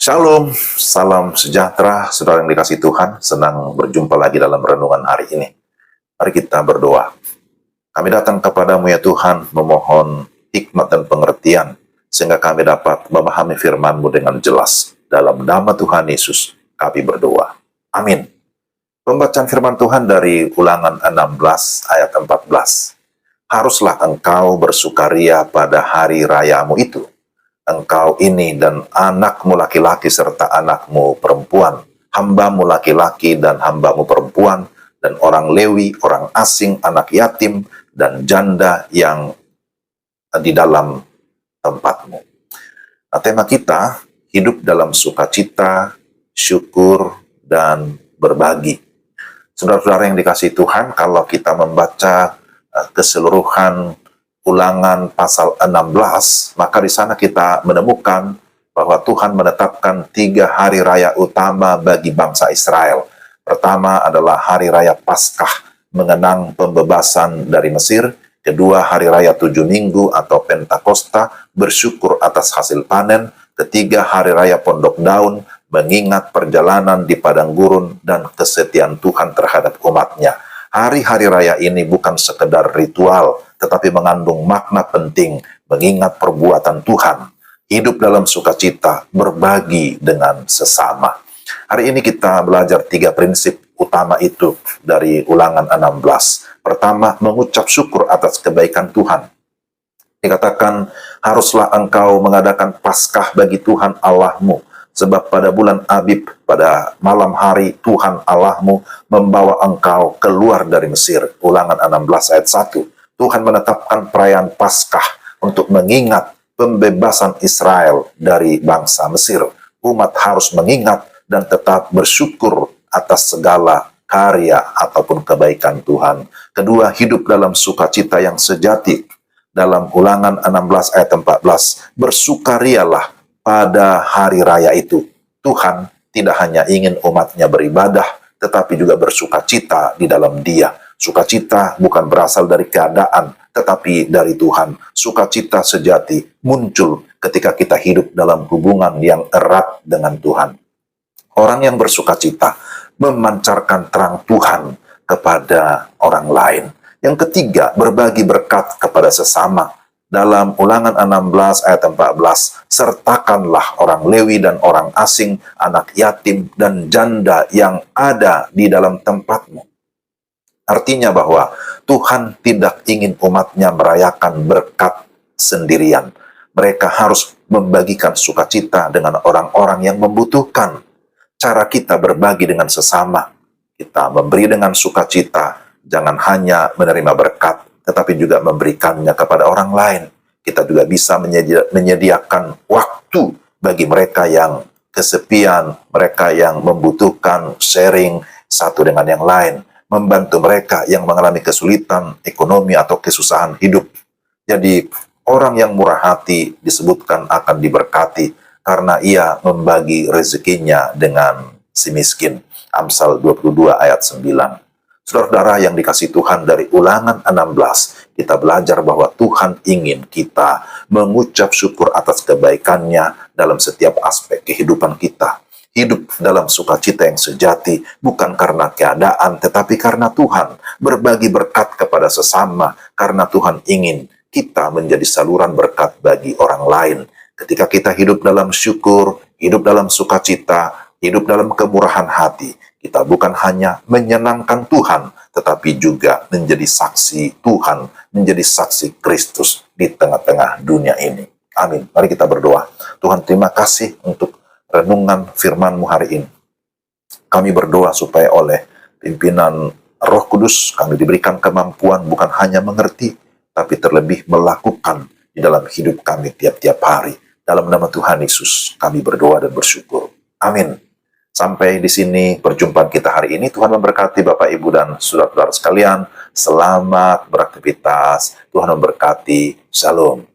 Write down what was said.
Shalom, salam sejahtera, saudara yang dikasih Tuhan. Senang berjumpa lagi dalam renungan hari ini. Mari kita berdoa. Kami datang kepadamu ya Tuhan, memohon hikmat dan pengertian, sehingga kami dapat memahami firman-Mu dengan jelas. Dalam nama Tuhan Yesus, kami berdoa. Amin. Pembacaan firman Tuhan dari Ulangan 16 ayat 14. Haruslah engkau bersukaria pada hari rayamu itu. Engkau ini dan anakmu laki-laki serta anakmu perempuan, hambamu laki-laki dan hambamu perempuan, dan orang Lewi, orang asing, anak yatim, dan janda yang di dalam tempatmu. Nah, tema kita, hidup dalam sukacita, syukur, dan berbagi. Saudara-saudara yang dikasihi Tuhan, kalau kita membaca keseluruhan Ulangan pasal 16, maka di sana kita menemukan bahwa Tuhan menetapkan 3 hari raya utama bagi bangsa Israel. Pertama adalah hari raya Paskah, mengenang pembebasan dari Mesir. Kedua, hari raya 7 minggu atau Pentakosta, bersyukur atas hasil panen. Ketiga, hari raya Pondok Daun, mengingat perjalanan di padang gurun dan kesetiaan Tuhan terhadap umatnya. Hari-hari raya ini bukan sekedar ritual, tetapi mengandung makna penting, mengingat perbuatan Tuhan, hidup dalam sukacita, berbagi dengan sesama. Hari ini kita belajar 3 prinsip utama itu dari Ulangan 16. Pertama, mengucap syukur atas kebaikan Tuhan. Dikatakan, haruslah engkau mengadakan Paskah bagi Tuhan Allahmu, sebab pada bulan Abib, pada malam hari, Tuhan Allahmu membawa engkau keluar dari Mesir. Ulangan 16 ayat 1. Tuhan menetapkan perayaan Paskah untuk mengingat pembebasan Israel dari bangsa Mesir. Umat harus mengingat dan tetap bersyukur atas segala karya ataupun kebaikan Tuhan. Kedua, hidup dalam sukacita yang sejati. Dalam Ulangan 16 ayat 14, bersukarialah pada hari raya itu. Tuhan tidak hanya ingin umatnya beribadah, tetapi juga bersukacita di dalam Dia. Sukacita bukan berasal dari keadaan, tetapi dari Tuhan. Sukacita sejati muncul ketika kita hidup dalam hubungan yang erat dengan Tuhan. Orang yang bersukacita memancarkan terang Tuhan kepada orang lain. Yang ketiga, berbagi berkat kepada sesama. Dalam Ulangan 16 ayat 14, sertakanlah orang Lewi dan orang asing, anak yatim dan janda yang ada di dalam tempatmu. Artinya bahwa Tuhan tidak ingin umatnya merayakan berkat sendirian. Mereka harus membagikan sukacita dengan orang-orang yang membutuhkan. Cara kita berbagi dengan sesama, kita memberi dengan sukacita, jangan hanya menerima berkat, tetapi juga memberikannya kepada orang lain. Kita juga bisa menyediakan waktu bagi mereka yang kesepian, mereka yang membutuhkan sharing satu dengan yang lain, membantu mereka yang mengalami kesulitan ekonomi atau kesusahan hidup. Jadi, orang yang murah hati disebutkan akan diberkati karena ia membagi rezekinya dengan si miskin. Amsal 22 ayat 9. Saudara-saudara yang dikasih Tuhan, dari Ulangan 16, kita belajar bahwa Tuhan ingin kita mengucap syukur atas kebaikannya dalam setiap aspek kehidupan kita. Hidup dalam sukacita yang sejati, bukan karena keadaan, tetapi karena Tuhan. Berbagi berkat kepada sesama, karena Tuhan ingin kita menjadi saluran berkat bagi orang lain. Ketika kita hidup dalam syukur, hidup dalam sukacita, hidup dalam kemurahan hati, kita bukan hanya menyenangkan Tuhan, tetapi juga menjadi saksi Tuhan, menjadi saksi Kristus di tengah-tengah dunia ini. Amin. Mari kita berdoa. Tuhan, terima kasih untuk renungan firman-Mu hari ini. Kami berdoa supaya oleh pimpinan Roh Kudus kami diberikan kemampuan bukan hanya mengerti, tapi terlebih melakukan di dalam hidup kami tiap-tiap hari. Dalam nama Tuhan Yesus kami berdoa dan bersyukur. Amin. Sampai di sini perjumpaan kita hari ini. Tuhan memberkati Bapak, Ibu, dan saudara-saudara sekalian. Selamat beraktivitas. Tuhan memberkati. Shalom.